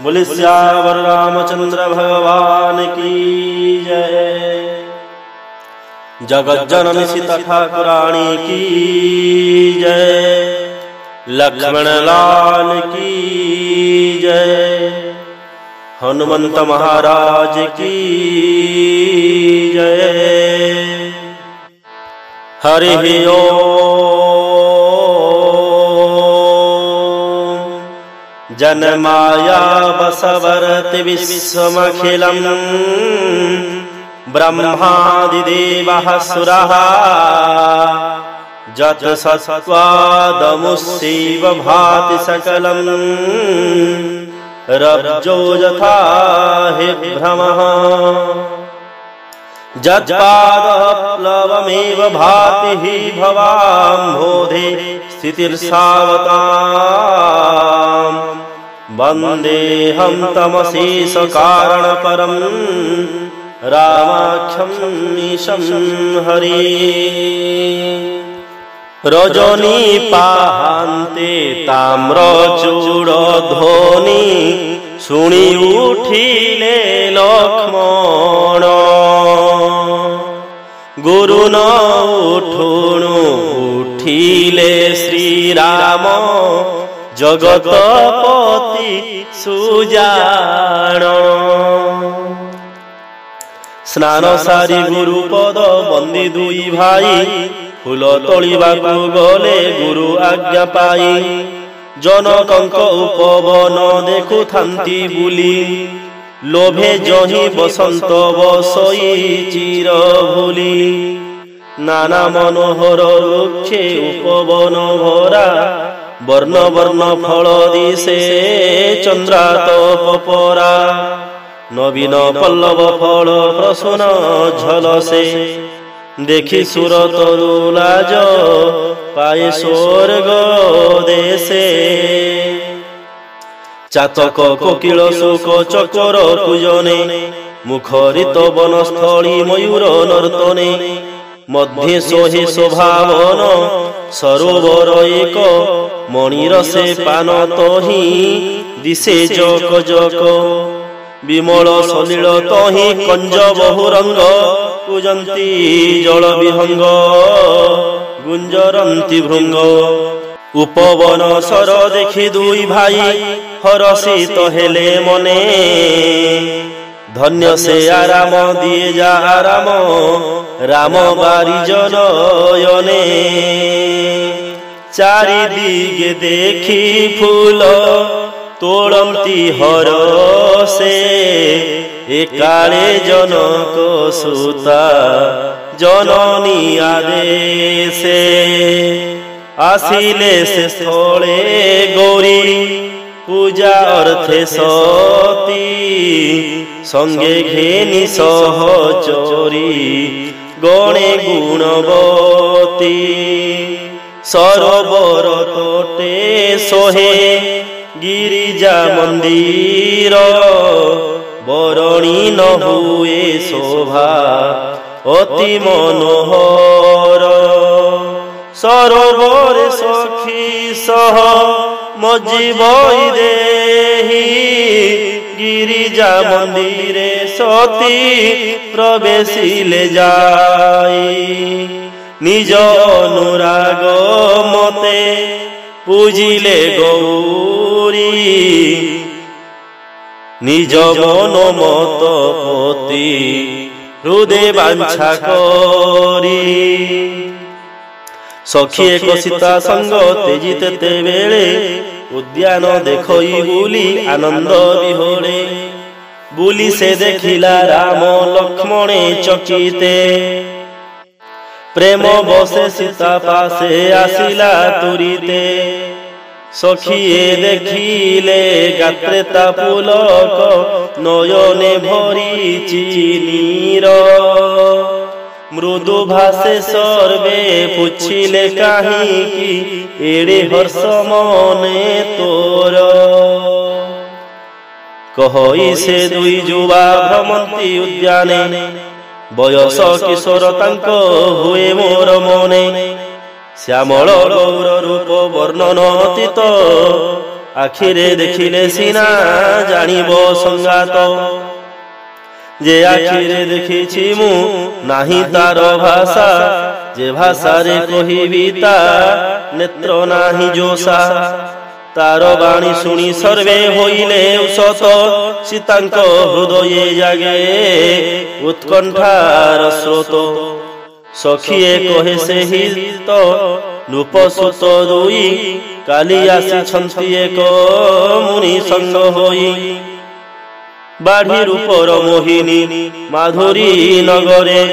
बोले श्यावर रामचंद्र भगवान की जय। जगत जननी सीता ठाकुरानी की जय। लक्ष्मण लाल की जय। हनुमंत महाराज की जय। हरि ओम। जनमाया बसवर्ति विश्वमखिलं ब्रह्मादिदेवः सुरः जत सत्त्वादमुस्सैव भाति सकलं रज्जो यथा हि भ्रमः जत्पादप्लवमेव भाति हि भवाम्भोधे स्थितिर्सावताम् वन्देऽहं तमशेष कारणपरं रामाख्यं ईशं हरि। रजनी पाहान्ते ताम्रचूड़ध्वनि शुणी उठिले लक्ष्मण गुरु न उठुणु उठिले श्रीराम जगतपति सुजान। स्नान सारी गुरुपद बंदी दुई भाई फूल तोलिबाकु गले गुरु आज्ञा पाई जनकंक उपवन देखुथांती बुली लोभे जही बसंत बसई चिर भूली नाना मनोहर वृक्षे उपवन भरा वर्ण वर्ण फल दिशे चंद्रातपरा नवीन पल्लव फल प्रसून झलसे देखी सुर तरुलाज पाए स्वर्ग देशे चातक कोकिल सुक चकोर पूजने मुखरित वनस्थली मयूर नर्तने मध्ये सोहे शोभावन सरोवर एक मणिरसे पान तहि दिशे जक जक विमल सलिल तहि कंज बहुरंग पूजंती जल विहंग गुंजरंती भृंग उपवन सर देखी दुई भाई हरषित हेले मने धन्य से आराम दिए जा आराम राम बारिज नयने चारि दिगे देखी फूल तोड़ती हरषे एकाले जनक सुता जननी आदेशे आसिले से स्थले गौरी पूजा अर्थे सती संगे घेनी सहचरी गणे गुणवती सरोवर तटे सोहे गिरिजा मंदिर बरणी न हुए शोभा अति मनोहर सरोवर सखी सह मजीवई देहि गिरिजा मंदिरे सती प्रवेशिले जाई निज अनुराग मते पूजिले गौरी निज मन मत पति हृदय बांछा करी सखी एक सीता संग तेजी तेते बेले उद्यान देखई बुली आनंद विहोरे बुली से देखिला राम लक्ष्मणे चकिते प्रेम बसे सीता पासे आसिला तुरीते सखीए देखिले गात्रेता पुलक नयने भरी चिनीर मृदु भाषे सर्वे पुछिले काहींकि एड़े हर्ष मने तोर कहई से दुई जुवा भ्रमंती उद्याने बयस किशोर तांक हुए मोर मने श्यामल गौर रूप वर्णन अतीत আখিরে দেখিলে সিনা জানিব সংগাত যে আখিরে দেখিছি মু নাহি তার ভাষা যে ভাষারে কহিবি তা নেত্র নাহি জোসা তার বাণী শুনি সর্বে হইলে উসত সীতাঙ্ক হৃদয়ে জাগে উৎকণ্ঠার স্রোত সখিয়ে কহে সেহি তো নৃপসুত দুই কালি আসিছন্তি এক মুনি সঙ্গ হই বাঢ়ি রূপর মোহিনী মাধুরী নগরে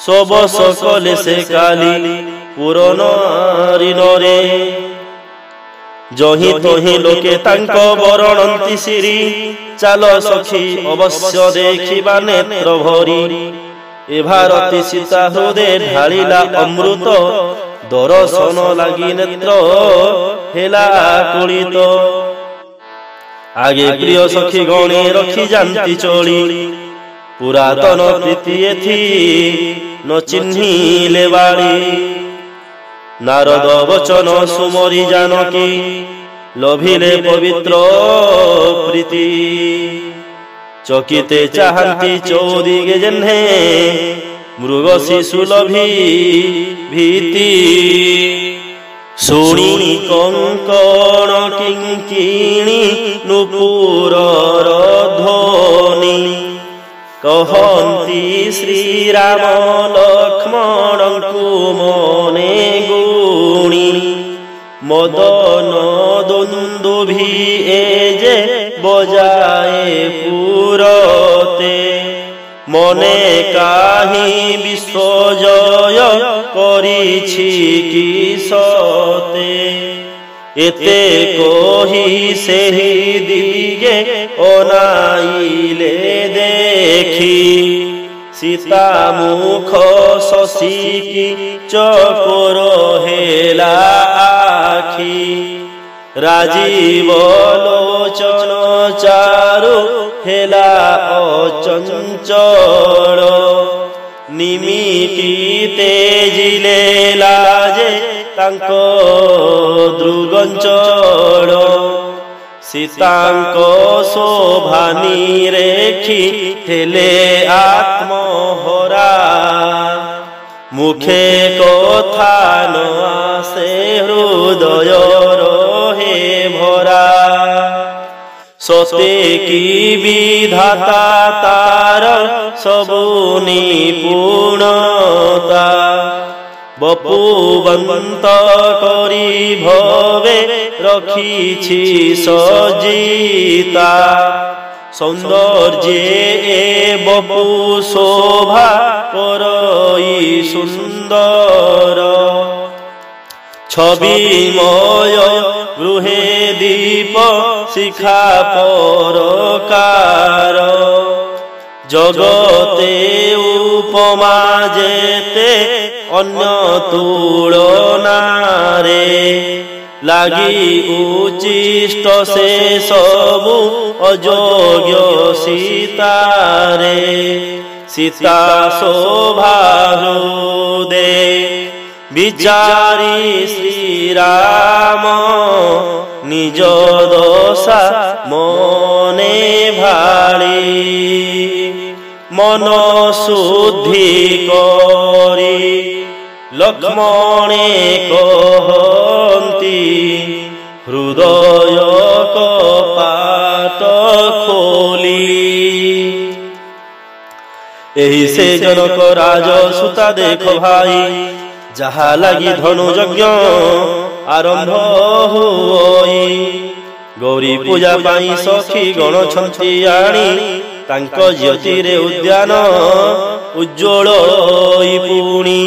সবস কলে সে কালি পুরন ঋণরে জহি তহি লোকে তাঙ্ক বরণন্তি শিরি চাল সখী অবশ্য দেখিবা নেত্র ভরি এ ভারতী সীতা হৃদে ঢালিলা অমৃত দর্শন লাগি নেত্র হেলা কুলিত আগে প্রিয় সখী গণে রখি জানতি চলি পুরাতন প্রীতি এথি ন চিহ্নিলে বাড়ি নারদ বচন সুমরি জানকী লভিলে পবিত্র প্রীতি চকিতে চাহান্তি চৌদিকে জেহ্নে মৃগ শিশু লভি ভীতি শুনি কঙ্কণ কিঙ্কিণী নূপুরর ধ্বনি কহন্তি শ্রীরাম লক্ষ্মণଙ୍କୁ মনে গুণী মদন দুন্দুভি এ যে বজায়ে পুরতে মনে কাহি বিশ্বজয় করিছি কিসতে এতে কহি সেহি দিগে অনাইলে দেখি সীতা মুখ শশিকি চকোর হেলা আখি রাজীব লোচন চারু হেলা অচঞ্চল নিমিটি তেজিলে লাজে তাঙ্ক দৃগঞ্চল সীতাঙ্ক শোভানি রেখি ঠেলে আত্মহরা মুখে কথা ন আসে হৃদয় রহে ভরা সতে কি বিধাতা তার সবু নিপুণতা বপুবন্ত করি ভবে রখিছি সজিতা সৌন্দর্যে এ বপু শোভা করই সুন্দর ছবিময় গৃহে দীপ শিখা পরকার জগতে উপমা যেতে অন্য তুলনারে লাগি উচিষ্ট সে সবু অযোগ্য সীতারে সীতা শোভা হৃদে বিচারি শ্রীরাম নিজ দশা মনে ভাড়ি মন শুদ্ধি করি লক্ষ্মণে কহন্তি হৃদয় কপাট খোলি ଏହି ସେ ଜନକ ରାଜ ସୁତା ଦେଖ ଭାଇ ଯାହା ଲାଗି ଧନୁ ଯଜ୍ଞ ଆରମ୍ଭ ହୋଇ ଗୌରୀ ପୂଜା ପାଇଁ ସଖୀ ଗଣଛନ୍ତି ଆଣି ତାଙ୍କ ଜ୍ୟୋତିରେ ଉଦ୍ୟାନ ଉଜ୍ଜ୍ୱଳ ପୁଣି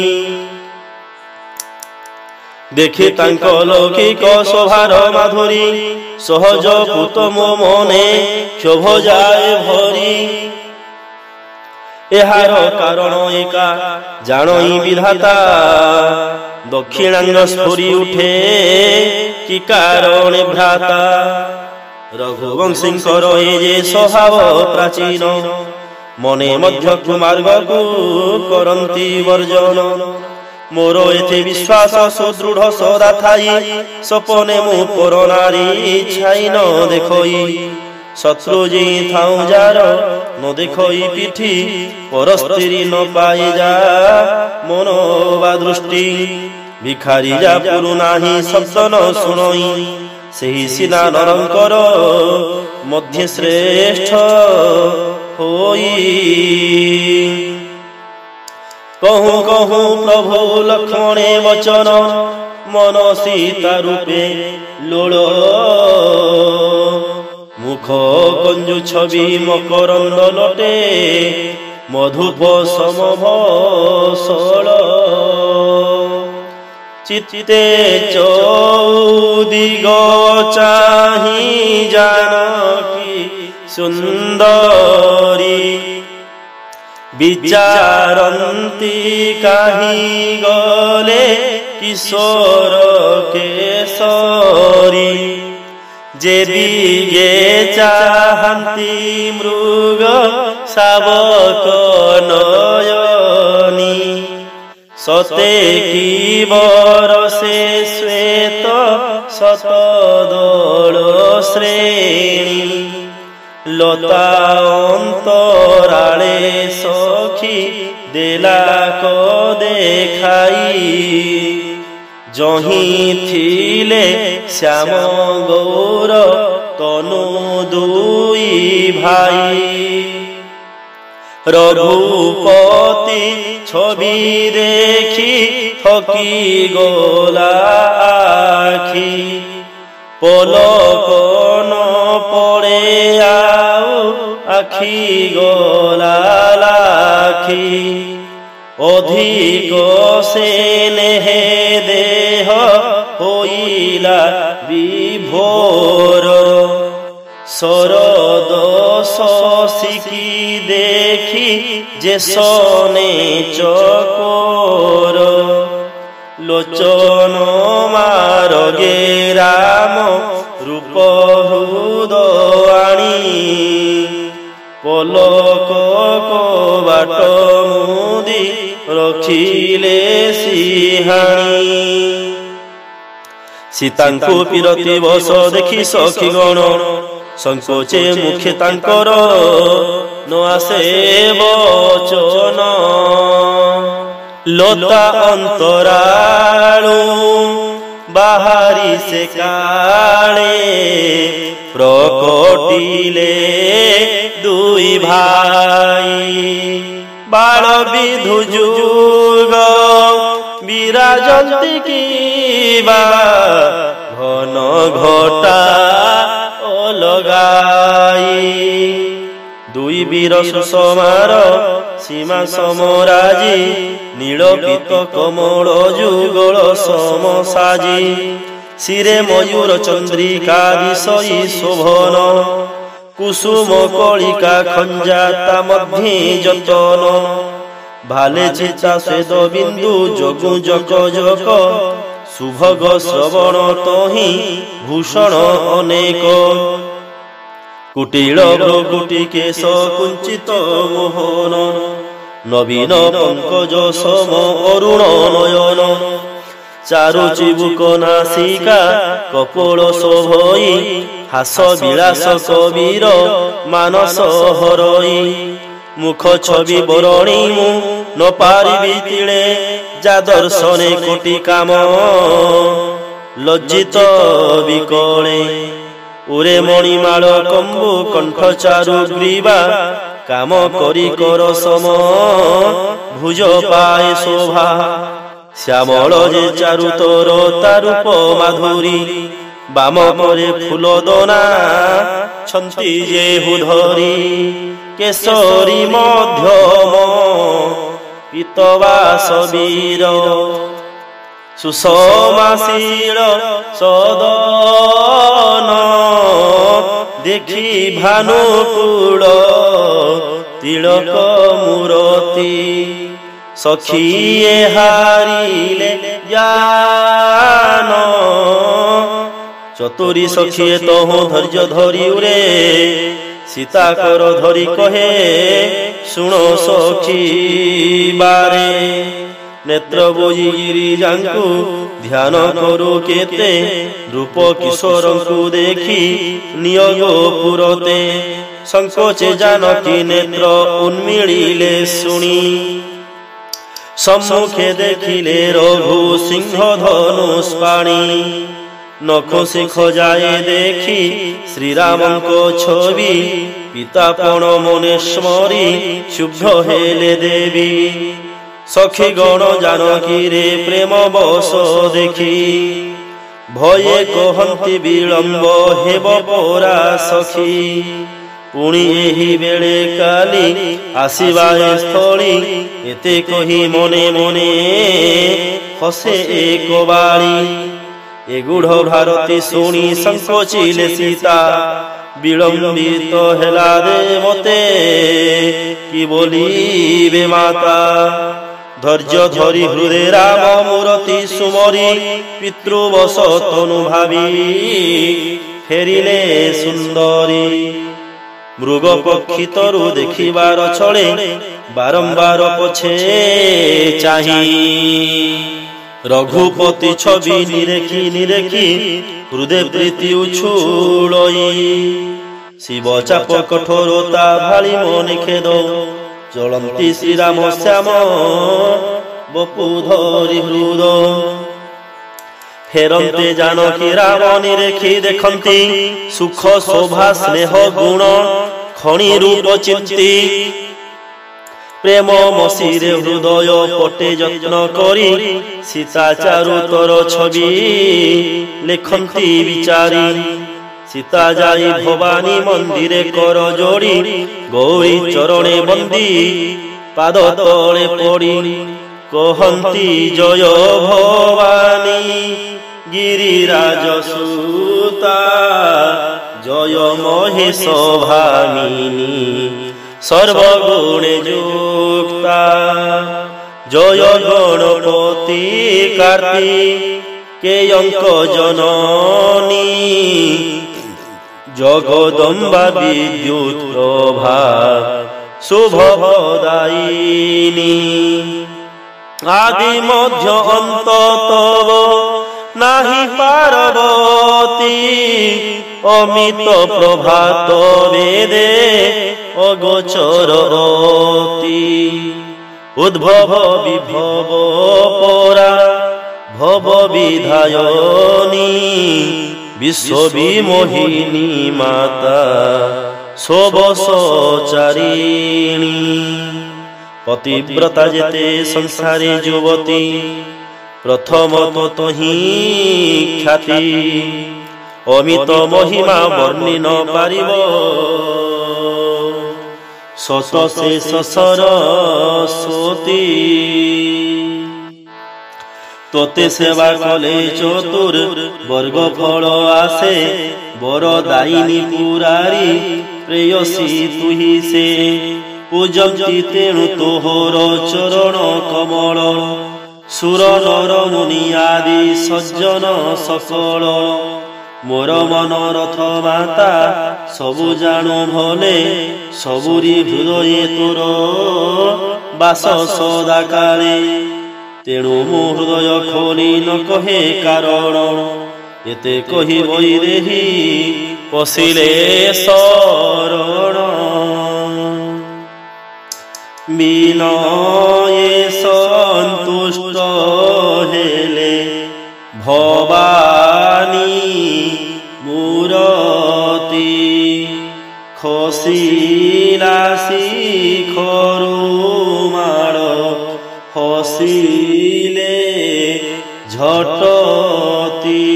দেখি তাঙ্ক লৌকিক শোভার মাধুরী সহজ পুত মো মনে ক্ষোভ যায় ভরি এহার কারণ একা জানই বিধাতা দক্ষিণাঙ্গ স্ফুরি উঠে কি কারণে ভ্রাতা রঘুবংশীঙ্কর এ যে স্বভাব প্রাচীন মনে মধ্য মার্গকু করন্তি বর্জন मोर एथे विश्वास सुदृढ़ सदा थाई सपने मु पर नारी छाई न देखई शत्रु जी थाऊ जार न देखई पिठी पर स्त्री न पाई जा मन बा दृष्टि भिखारी जा पुरु नाही शब्द न शुणई सेही सिना नरंकर मध्य श्रेष्ठ होई कहूँ कहूँ प्रभु लक्ष्मणे वचन मन सीता रूपे लोड़ मुख कंजु छवि मकरंद लटे मधुप समभसळ चित्ते चौदिग चाहि जानकी सुंदरी विचारंती काहि गले किशोर केशरी जे बिगे चाहंती मृग शावक नयनी सते की बरसे श्वेत शतदल श्रेणी लता अंतराले सखी देला को देखाई जही थिले श्याम गौर तनु दुई भाई रघुपति छवि देखी थकी गला आखी पलक न पड़े आओ आखि गला लाखी अधिक से नेहे देह होइला विभोर शरद शशिकी देखी जे सने चकोर लोचन मारगे राम रूप हृदयाणी पलक को बाट मुदी रखिले सिहाणी सीतांकु पिरती बस देखी सखी गण संकोचे मुखे तांकर न आसे वचन लता अंतरालु बाहरी से काले प्रकटिले दुई भाई बाल विधु जुग विराजंती कीबा घन घटा लगाई दुई वीर सुषमार सीमा समराजी नीलपीत कमल जुगल सम साजी शिरे मयूर चंद्रिका विषयी शोभन कुसुम कलिका खंजाता मध्य जतन भाले चिता स्वेद बिंदु जगु जक जक सुभग श्रवण तहि भूषण अनेक कुटिल भ्रुकुटी केश कुंचित मोहन नवीन पंकज सम अरुण नयन चारु चिबुक नासिका कपोल शोभई हास विलास कबीर मानस हरई मुख छवि बरणी मु न पारिबी तिले जा दर्शने कोटि काम लज्जित विकले उरे मणिमाल कंबु कंठ चारु ग्रीवा काम करी कर सम भुज पाए शोभा श्यामल जे चारु तोर तारूप माधुरी बाम करे फूल दना छंती जे हुधरी केसरी मध्यम पीतवास वीर सुषमाशील सदन देखी भानुकूल तिलक मूरति सखीए हारिले जान चतुरी सखीए तहु धैर्य धरी उरे सीता कर धरी कहे सुनो सखी बारे ନେତ୍ର ବୁଜି ଗିରିଜାଙ୍କୁ ଧ୍ୟାନ କରୁ କେତେ ରୂପ କିଶୋରଙ୍କୁ ଦେଖି ନିୟୋଗ ପୁରତେ ସଂକୋଚେ ଜାନକୀ ନେତ୍ର ଉନ୍ମିଳିଲେ ଶୁଣି ସମ୍ମୁଖେ ଦେଖିଲେ ରଘୁ ସିଂହ ଧନୁଷ ପାଣି ନଖ ଶିଖ ଯାଏ ଦେଖି ଶ୍ରୀରାମଙ୍କ ଛବି ପିତାପଣ ମନେ ସ୍ମରି ଶୁଭ୍ର ହେଲେ ଦେବୀ ସଖୀ ଗଣ ଜାନକୀରେ ପ୍ରେମ ବସ ଦେଖି ଭୟେ କହନ୍ତି ବିଳମ୍ବ ହେବ ପରା ସଖୀ ପୁଣି ଏହି ବେଳେ କାଲି ଆସିବା ସ୍ଥଳୀ ଏତେ କହି ମନେ ମନେ ହସେ ଏକ ବାଳି ଏଗୁଢ ଭାରତୀ ଶୁଣି ସଂକୋଚିଲେ ସୀତା ବିଳମ୍ବିତ ହେଲା ରେ ମତେ କି ବୋଲିବେ ମାତା ଧୈର୍ଯ୍ୟ ଧରି ହୃଦେ ରାମ ମୂରତି ସୁମରି ପିତୃବଶ ତନୁ ଭାବି ଫେରିଲେ ସୁନ୍ଦରୀ ମୃଗ ପକ୍ଷୀ ତରୁ ଦେଖିବାର ଛଳେ ବାରମ୍ବାର ପଛେ ଚାହିଁ ରଘୁପତି ଛବି ନିରେଖି ନିରେଖି ହୃଦେ ପ୍ରୀତି ଉଛୁଳଇ ଶିବ ଚାପ କଠୋରତା ଭାଳି ମନେ ଖେଦ ଚଳନ୍ତି ଶ୍ରୀରାମ ଶ୍ୟାମ ବପୁ ଧରି ହୃଦ ଫେରନ୍ତେ ଜାନକୀ ରାମ ନିରେଖି ଦେଖନ୍ତି ସୁଖ ଶୋଭା ସ୍ନେହ ଗୁଣ ଖଣି ରୂପ ଚିନ୍ତି ପ୍ରେମ ମସିରେ ହୃଦୟ ପଟେ ଯତ୍ନ କରି ସୀତା ଚାରୁତର ଛବି ଲେଖନ୍ତି ବିଚାରି ସୀତା ଯାଇ ଭବାନୀ ମନ୍ଦିରେ କର ଯୋଡ଼ି ଗୌରୀ ଚରଣେ ବନ୍ଦୀ ପାଦ ତଳେ ପଡ଼ି କହନ୍ତି ଜୟ ଭବାନୀ ଗିରିରାଜ ସୁତା ଜୟ ମହେଶ ଭାମିনী সর্বগুণে যুক্তা জয় গণপতি কার্তিকেয়ঙ্ক জননী জগদম্বা বিদ্যুৎ প্রভা শুভদায়িনী আদি মধ্য অন্ত তব নাহি পার্বতী অমিত প্রভাত বেদে অগোচরতি উদ্ভব বিভব পরা ভব বিধায়নী বিশ্ববিমোহিনী মাতা শোভসচারিণী পতিব্রতা যেতে সংসারে যুবতী প্রথমত হি খ্যাতি অমিত মহিমা বর্ণি ন পারিব শত শেষ সরস্বতী তোতে সেবা কলে চতুর বর্গ ফল আসে বরদায়িনী পুরারি প্রেয়সী তুহি সে পূজন্তি তেণু তোহর চরণ কমল সুর নর মুনি আদি সজ্জন সকল মোর মনরথ মাতা সবু জাণু ভলে সবুরি হৃদয়ে তোর বাস সদা কালে তেণু মো হৃদয় খোলি ন কহে কারণ এতে কহি বৈদেহী পশিলে শরণ বিনয়ে সন্তুষ্ট হেলে ভবানী মূরতি খসিলা শিখরু মাড় হসিলে ঝটতি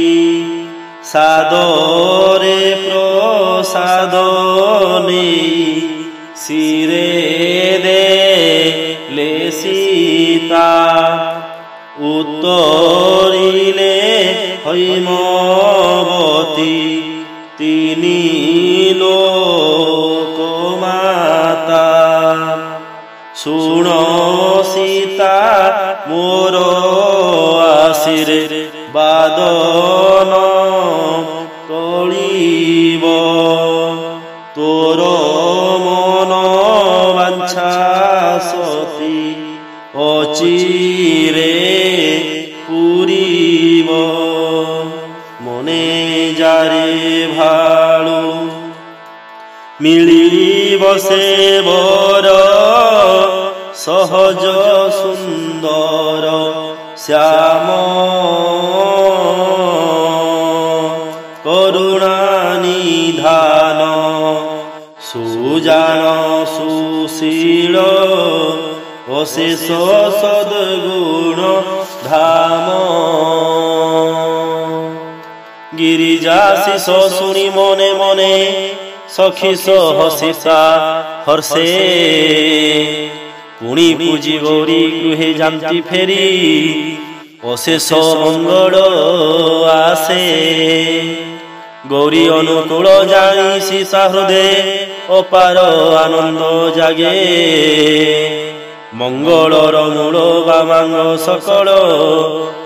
সাদরে প্রসাদ নেই শিরে দেলে সীতা উত্তরিলে হৈমবতী তিনি লোকমাতা শুণ সীতা মোর আশিরে বাদন তলিব তোর মন বাঞ্ছা সতী অচিরে ମିଳିବ ସେ ବର ସହଜ ସୁନ୍ଦର ଶ୍ୟାମ କରୁଣା ନିଧାନ ସୁଜାନ ସୁଶୀଳ ଅଶେଷ ସଦ୍ଗୁଣ ଧାମ। ଗିରିଜା ଶିଷ ଶୁଣି ମନେ ମନେ ସଖୀ ସହ ସୀତା ହର୍ଷେ ପୁଣି ପୂଜି ଗୌରୀ ଗୃହେ ଯାନ୍ତି ଫେରି ଅଶେଷ ମଙ୍ଗଳ ଆସେ। ଗୌରୀ ଅନୁକୂଳ ଜାଣି ସୀତା ହୃଦେ ଅପାର ଆନନ୍ଦ ଜାଗେ। ମଙ୍ଗଳର ମୂଳ ବାମାଙ୍ଗ ସକଳ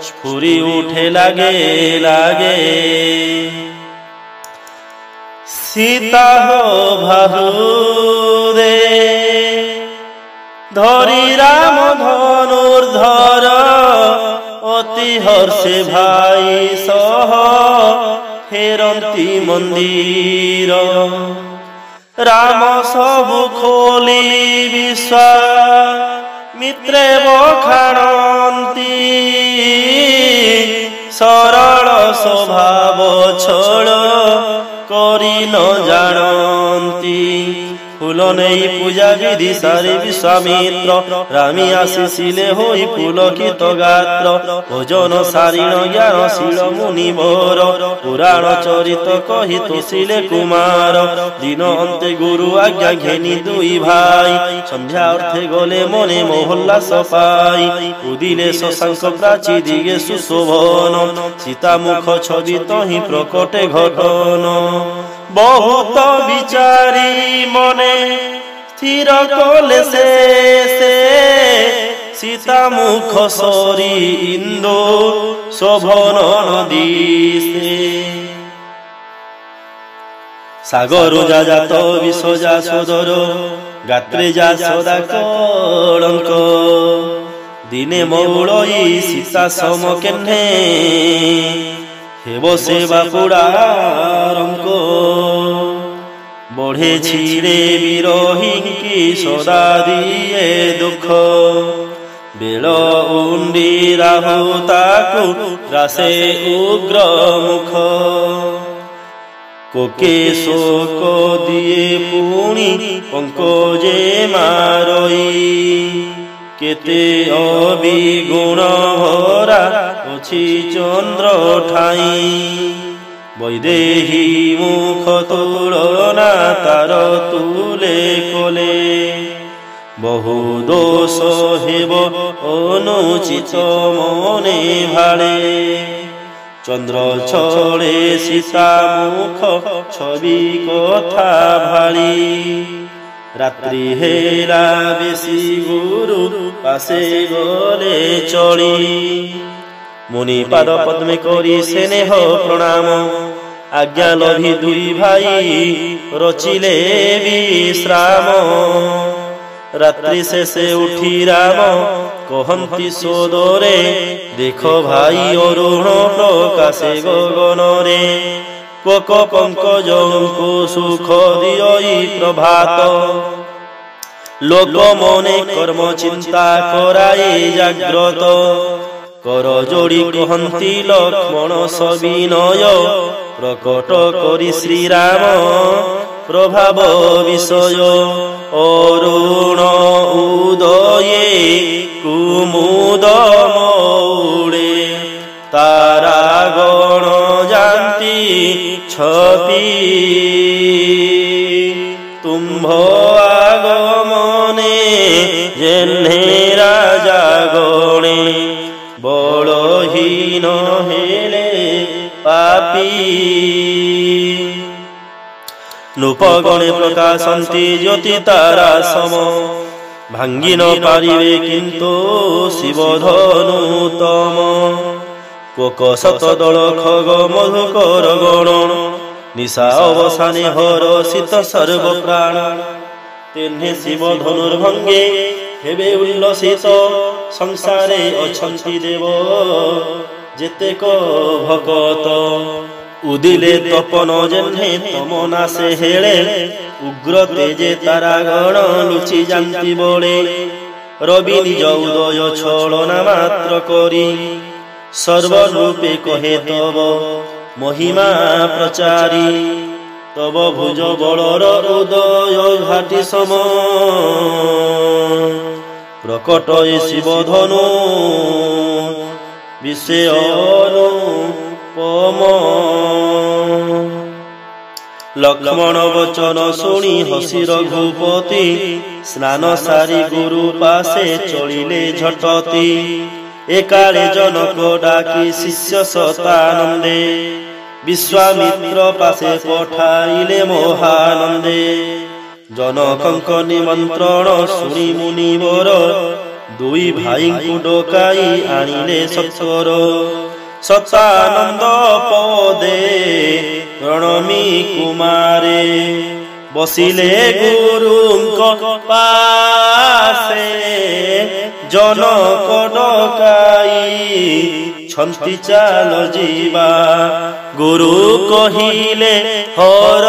ସ୍ଫୁରି ଉଠେ ଲାଗେ ଲାଗେ। ସୀତା ଭାହୁରେ ধরি রাম ধনুর্ধর অতি হর্ষে ভাই সহ ফেরন্তি মন্দির। রাম সবু খোলি বিশ্বামিত্রে বখাণন্তি সরল স্বভাব ছল করি ন জানন্তি। ফুল নেই পূজা বিধি সারি বিশ্বামিত্র রামি আসিছিলে হই পুলকিত গাত্র। ভোজন সারিণ জ্ঞানশীল মুনিবর পুরাণ চরিত কহি তোষিলে কুমার। দিন অন্তে গুরু আজ্ঞা ঘেনি দুই ভাই সন্ধ্যা অর্থে গলে মনে মোহল্লাস পাই। উদিলে শশাঙ্ক প্রাচী দিগে সুশোভন সীতা মুখ ছবি তহি প্রকটে ঘটন। বহুত বিচারি মনে স্থির কলে সে সীতা মুখ সরি ইন্দু শোভন দিশে। সাগর যাজাত বিশ্বজা সদর গাত্রে যা সদা কলঙ্ক। দিনে মৌলই সীতা সম কেহ্নে হেব সেবা পুরারঙ্ক। বঢ়ে ছিড়ে বিরহিঙ্কি সদা দিয়ে দুঃখ। বেল উন্ডি রাহু তাকু রাসে উগ্র মুখ। কোকে শোক দিয়ে পুণি পঙ্কজে মারই। কেতে অবিগুণ ভরা অছি চন্দ্র ঠাই। বৈদেহী মুখ তুলনা তার তুলে কোলে। বহু দোষ হেব অনুচিত মনে ভাড়ে। চন্দ্র ছড়ে সীতা মুখ ছবি কথা ভাড়ি। রাত্রি হেলা বেশি গুরু পাশে গলে চড়ি। মুনি পাদ পদ্মে করি স্নেহ প্রণাম। আজ্ঞা লভি দুই ভাই রচিলে বিশ্রাম। রাত্রি শেষে উঠি রাম কহন্তি সোদরে। দেখ ভাই অরুণ প্রকাশে গগনরে। কোক পঙ্কজঙ্কু সুখ দিয়ই প্রভাত। লোক মনে কর্ম চিন্তা করাই জাগ্রত। কর যোড়ি কহন্তি লক্ষ্মণ সবিনয়। প্রকট করি শ্রীরাম প্রভাব বিষয়। অরুণ উদয়ে কুমুদ মৌড়ে। তারা গণ জাতি ছপি। তুম্ভ আগমনে জেহ্নে রাজা গণে। বড়হীন হেলে পাপী। নূপগণে প্রকাশন্তি জ্যোতি তারা সম। ভাঙ্গি ন পারিবে কিন্তু শিবধনুতম। কোক শত দল খগ মধুকর গণ। নিশা অবসানে হরষিত সর্ব প্রাণ। তেহ্নে শিব ধনুর্ভঙ্গে হেবে উল্লসিত। সংসারে অছন্তি দেব যেতেক ভকত। উদিলে তপন জেহ্নে তমনা সে হেলে উগ্র তেজে তারা গণ লুচি জান্তি বলে রবি নিজ উদয় ছলনা মাত্র করি সর্বরূপে কহে তব মহিমা প্রচারী তব ভুজ বলর উদয় ঘাটি সম প্রকট এ শিবধনু বিষে অনুপম লক্ষ্মণ বচন শুনি হসি রঘুপতি স্নান সারি গুরু পাশে চলিলে ঝটতি একালে জনক ডাকি শিষ্য শতানন্দে বিশ্বামিত্র পাশে পঠাইলে মহানন্দে জনকଙ୍କ নিমন্ত্রণ শুনি মুনিবর দুই ভাইଙ୍କୁ ডকাই আনিলে সত্বর শতানন্দ পদে প্রণমী কুমারে বসিলে গুরুଙ୍କ পাশে জনক ডকাই ছন্তি চাল ଯିବା গুরু কহিলে হর